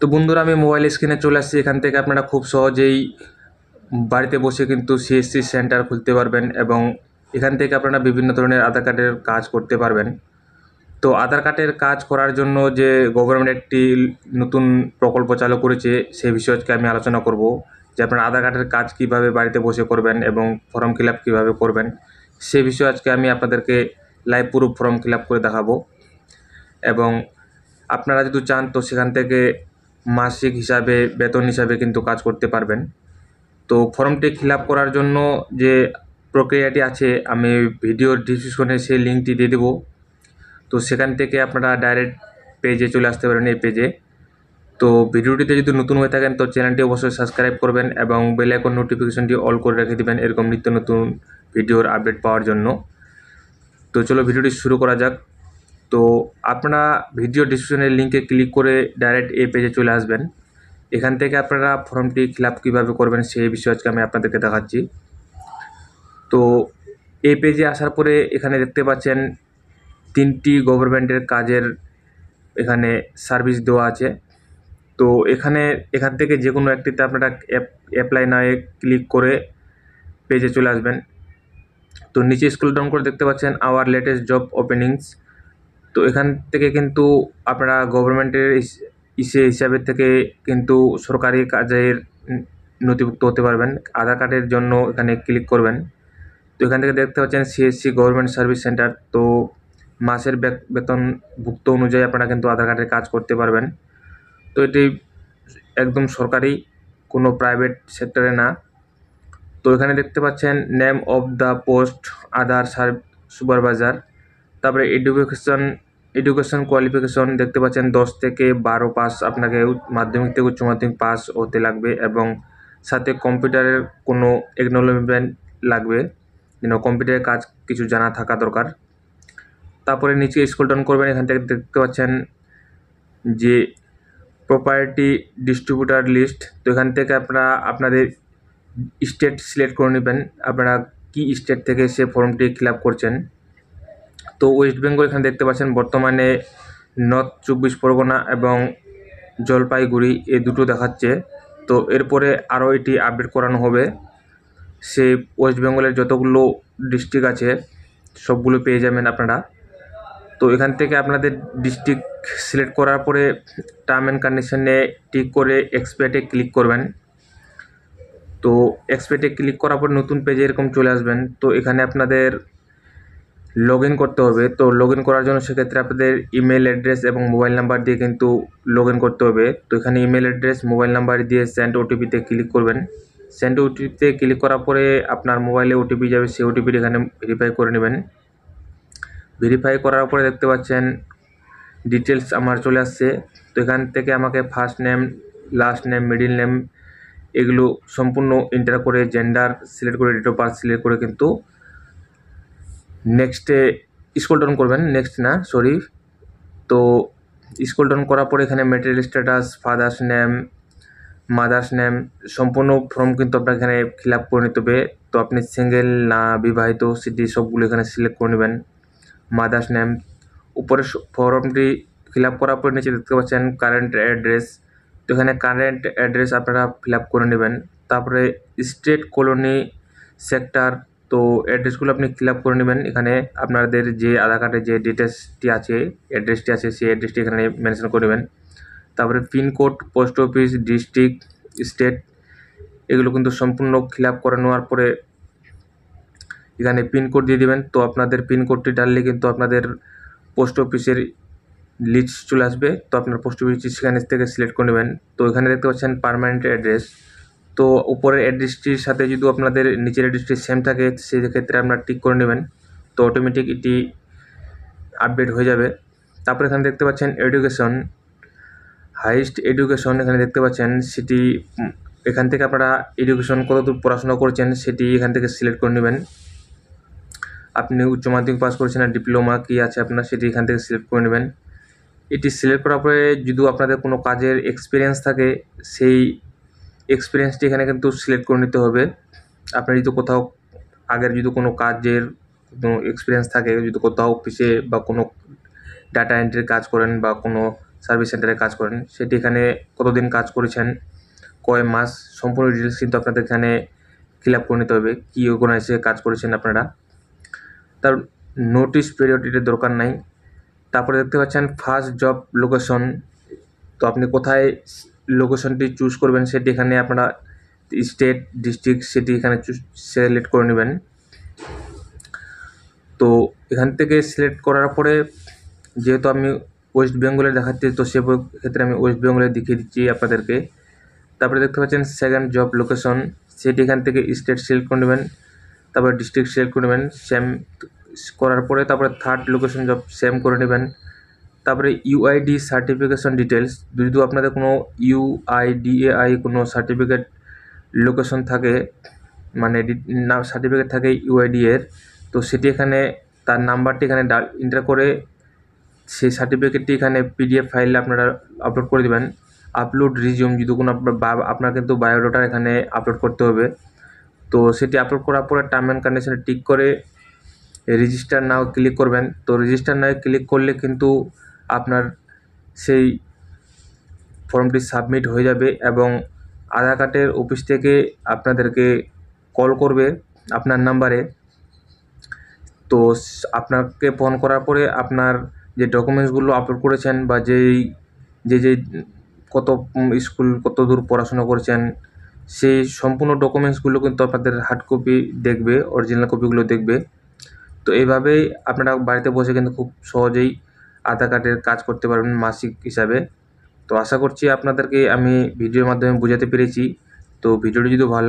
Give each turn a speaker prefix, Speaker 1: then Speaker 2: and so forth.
Speaker 1: তো বন্ধুরা, আমি মোবাইল স্ক্রিনে চলে আসছি। এখান থেকে আপনারা খুব সহজেই বাড়িতে বসে কিন্তু সিএসসি সেন্টার খুলতে পারবেন এবং এখান থেকে আপনারা বিভিন্ন ধরনের আধার কার্ডের কাজ করতে পারবেন। তো আধার কার্ডের কাজ করার জন্য যে গভর্নমেন্ট একটি নতুন প্রকল্প চালু করেছে, সেই বিষয়ে আজকে আমি আলোচনা করব যে আপনারা আধার কার্ডের কাজ কিভাবে বাড়িতে বসে করবেন এবং ফর্ম ফিল আপ কীভাবে করবেন, সে বিষয়ে আজকে আমি আপনাদেরকে live proof form fill up করে দেখাবো। এবং আপনারা যদি চান তো সেখান থেকে মাসিক হিসাবে, বেতন হিসাবে কিন্তু কাজ করতে পারবেন। তো ফর্মটি ফিল আপ করার জন্য যে প্রক্রিয়াটি আছে, আমি ভিডিওর ডিসক্রিপশনে সেই লিঙ্কটি দিয়ে দেবো। তো সেখান থেকে আপনারা ডাইরেক্ট পেজে চলে আসতে পারেন, এই পেজে। তো ভিডিওটিতে যদি নতুন হয়ে থাকেন তো চ্যানেলটি অবশ্যই সাবস্ক্রাইব করবেন এবং বেল আইকন নোটিফিকেশনটি অল করে রেখে দেবেন এরকম নিত্য নতুন ভিডিওর আপডেট পাওয়ার জন্য। তো চলো ভিডিওটি শুরু করা যাক। তো আপনারা ভিডিও ডিসক্রিপশনের লিঙ্কে ক্লিক করে ডাইরেক্ট এই পেজে চলে আসবেন। এখান থেকে আপনারা ফর্মটি ফিল আপ কীভাবে করবেন সেই বিষয়ে আজকে আমি আপনাদেরকে দেখাচ্ছি। তো এই পেজে আসার পরে এখানে দেখতে পাচ্ছেন 3টি গভর্নমেন্টের কাজের এখানে সার্ভিস দেওয়া আছে। তো এখান থেকে যে কোনো একটিতে আপনারা অ্যাপ্লাই নাও ক্লিক করে পেজে চলে আসবেন। তো নিচে স্ক্রল ডাউন করে দেখতে পাচ্ছেন আওয়ার লেটেস্ট জব ওপেনিংস। তো এখান থেকে কিন্তু আপনারা গভর্নমেন্টের হিসাবের থেকে কিন্তু সরকারি কাজের নথিভুক্ত হতে পারবেন। আধার কার্ডের জন্য এখানে ক্লিক করবেন। তো এখান থেকে দেখতে পাচ্ছেন সিএসসি গভর্নমেন্ট সার্ভিস সেন্টার। তো মাসের বেতনভুক্ত অনুযায়ী আপনারা কিন্তু আধার কার্ডের কাজ করতে পারবেন। তো এটি একদম সরকারি, কোনো প্রাইভেট সেক্টরে না। তো এখানে দেখতে পাচ্ছেন name of the post Aadhaar supervisor. তারপরে এডুকেশন কোয়ালিফিকেশন দেখতে পাচ্ছেন 10 থেকে 12 পাস আপনাকে মাধ্যমিক থেকে উচ্চ মাধ্যমিক পাস হতে লাগবে এবং সাথে কম্পিউটারের কোনো একনলেজমেন্ট লাগবে, যেন কম্পিউটারের কাজ কিছু জানা থাকা দরকার। তারপরে নিচে স্ক্রল ডাউন করবেন, এখান থেকে দেখতে পাচ্ছেন যে প্রপার্টি ডিস্ট্রিবিউটার লিস্ট। তো এখান থেকে আপনারা আপনাদের স্টেট সিলেক্ট করে নেবেন, আপনারা কি স্টেট থেকে সে ফর্মটি ফিল আপ করছেন। তো ওয়েস্ট বেঙ্গল এখানে দেখতে পাচ্ছেন বর্তমানে নর্থ 24 পরগনা এবং জলপাইগুড়ি এই দুটো দেখাচ্ছে। তো এরপরে আরও এটি আপডেট করানো হবে। সে ওয়েস্ট বেঙ্গলের যতগুলো ডিস্ট্রিক্ট আছে সবগুলো পেয়ে যাবেন আপনারা। তো এখান থেকে আপনাদের ডিস্ট্রিক্ট সিলেক্ট করার পরে টার্ম অ্যান্ড কন্ডিশনে টিক করে এক্সপেক্টে ক্লিক করবেন। তো এক্সপেক্টে ক্লিক করার পর নতুন পেজে এরকম চলে আসবেন। তো এখানে আপনাদের লগ ইন করতে হবে। তো লগ ইন করার জন্য সেক্ষেত্রে আপনাদের ইমেল অ্যাড্রেস এবং মোবাইল নাম্বার দিয়ে কিন্তু লগ ইন করতে হবে। তো এখানে ইমেল অ্যাড্রেস, মোবাইল নাম্বার দিয়ে সেন্ড ওটিপিতে ক্লিক করবেন। সেন্ড ওটিপিতে ক্লিক করার পরে আপনার মোবাইলে ওটিপি যাবে, সেই ওটিপিটি এখানে ভেরিফাই করে নেবেন। ভেরিফাই করার পরে দেখতে পাচ্ছেন ডিটেলস আমার চলে আসছে। তো এখান থেকে আমাকে first name, last name, middle name এগুলো সম্পূর্ণ এন্টার করে, জেন্ডার সিলেক্ট করে, ডেট অফ বার্থ সিলেক্ট করে কিন্তু নেক্সটে স্ক্রল ডাউন করবেন। তো স্ক্রল ডাউন করার পরে এখানে material status, father's name, mother's name সম্পূর্ণ ফর্ম কিন্তু আপনাকে এখানে ফিল আপ করে নিতে হবে। তো আপনি সিঙ্গেল না বিবাহিত সেটি সবগুলো এখানে সিলেক্ট করে নেবেন। মাদার্স নেম উপরে ফর্মটি ফিল আপ করার পর নিচে দেখতে পাচ্ছেন কারেন্ট অ্যাড্রেস। তো এখানে কারেন্ট অ্যাড্রেস আপনারা ফিল আপ করে নেবেন। তারপরে স্টেট, কলোনি, সেক্টর, তো অ্যাড্রেসগুলো আপনি ফিল আপ করে নেবেন। এখানে আপনাদের যে আধার কার্ডের যে ডিটেলসটি আছে, অ্যাড্রেসটি আছে, সেই অ্যাড্রেসটি এখানে মেনশন করে নেবেন। তারপরে pincode, post office, district, state এগুলো কিন্তু সম্পূর্ণ ফিল আপ করে নেওয়ার পরে এখানে পিনকোড দিয়ে দেবেন। তো আপনাদের পিনকোডটি ডাললে কিন্তু আপনাদের পোস্ট অফিসের লিস্ট চলে আসবে। তো আপনার পোস্ট অফিস সেখানে থেকে সিলেক্ট করে নেবেন। তো এখানে দেখতে পাচ্ছেন পার্মানেন্ট অ্যাড্রেস। তো উপরের অ্যাড্রেসটির সাথে যদি আপনাদের নিচের অ্যাড্রেসটি সেম থাকে সেই ক্ষেত্রে আপনারা টিক করে নেবেন। তো অটোমেটিক এটি আপডেট হয়ে যাবে। তারপরে এখানে দেখতে পাচ্ছেন এডুকেশন, হাইয়েস্ট এডুকেশন এখানে দেখতে পাচ্ছেন সেটি, এখান থেকে আপনারা এডুকেশন কতদূর পড়াশোনা করেছেন সেটি এখান থেকে সিলেক্ট করে নেবেন। আপনি উচ্চ মাধ্যমিক পাস করেছেন না ডিপ্লোমা কী আছে আপনার সেটি এখান থেকে সিলেক্ট করে নেবেন। এটি সিলেক্ট করার পরে যদি আপনাদের কোনো কাজের এক্সপিরিয়েন্স থাকে সেই এক্সপিরিয়েন্সটি এখানে কিন্তু সিলেক্ট করে নিতে হবে। আপনার যদি কোথাও আগের যদি কোনো কাজের কোনো এক্সপিরিয়েন্স থাকে, যদি কোথাও অফিসে বা কোনো ডাটা এন্ট্রির কাজ করেন বা কোনো সার্ভিস সেন্টারে কাজ করেন, সেটি এখানে কতদিন কাজ করেছেন, কয় মাস, সম্পূর্ণ ডিটেলস কিন্তু আপনাদের এখানে ফিল আপ করে নিতে হবে, কী অর্গানাইজে কাজ করেছেন আপনারা। তার নোটিশ পিরিয়ড এর দরকার নাই। তারপরে দেখতে পাচ্ছেন ফার্স্ট জব লোকেশন, তো আপনি কোথায় লোকেশনটি চুজ করবেন সেটি এখানে আপনারা স্টেট, ডিস্ট্রিক্ট, সেটি এখানে সিলেক্ট করে নেবেন। তো এখান থেকে সিলেক্ট করার পরে যেহেতু আমি ওয়েস্ট বেঙ্গলে দেখাচ্ছি, তো সে ক্ষেত্রে আমি ওয়েস্ট বেঙ্গলে দেখিয়ে দিচ্ছি আপনাদেরকে। তারপরে দেখতে পাচ্ছেন সেকেন্ড জব লোকেশন, সেটি এখান থেকে স্টেট সিলেক্ট করে নেবেন, তারপরে ডিস্ট্রিক্ট সিলেক্ট করে নেবেন, সেম করার পরে তারপরে থার্ড লোকেশন জব সেম করে নেবেন। তারপরে ইউআইডি সার্টিফিকেশন ডিটেলস, যদি আপনাদের কোনো ইউআইডিএআই কোনো সার্টিফিকেট লোকেশন থাকে, মানে নাম সার্টিফিকেট থাকে ইউআইডি এর, তো সেটি এখানে তার নাম্বারটি এখানে এন্টার করে সেই সার্টিফিকেটটি এখানে পিডিএফ ফাইলে আপনারা আপলোড করে দেবেন। আপলোড রিজিউম, যদি কোনো আপনার কিন্তু বায়োডাটা এখানে আপলোড করতে হবে। তো সেটি আপলোড করার পরে টার্ম অ্যান্ড কন্ডিশনে টিক করে রেজিস্টার নাও ক্লিক করবেন। তো রেজিস্টার নাও ক্লিক করলে কিন্তু আপনার সেই ফর্মটি সাবমিট হয়ে যাবে এবং আধার কার্ডের অফিস থেকে আপনাদেরকে কল করবে আপনার নাম্বারে। তো আপনাকে ফোন করার পরে আপনার যে ডকুমেন্টসগুলো আপলোড করেছেন বা যে কত স্কুল কত দূর পড়াশোনা করেছেন, সেই সম্পূর্ণ ডকুমেন্টসগুলো কিন্তু আপনাদের হার্ড কপি দেখবে, অরিজিনাল কপিগুলো দেখবে। তো এইভাবেই আপনারা বাড়িতে বসে কিন্তু খুব সহজেই আধার কার্ডের কাজ করতে পারবেন মাসিক হিসাবে। তো আশা করছি আপনাদেরকে আমি ভিডিওর মাধ্যমে বোঝাতে পেরেছি। তো ভিডিওটি যদি ভালো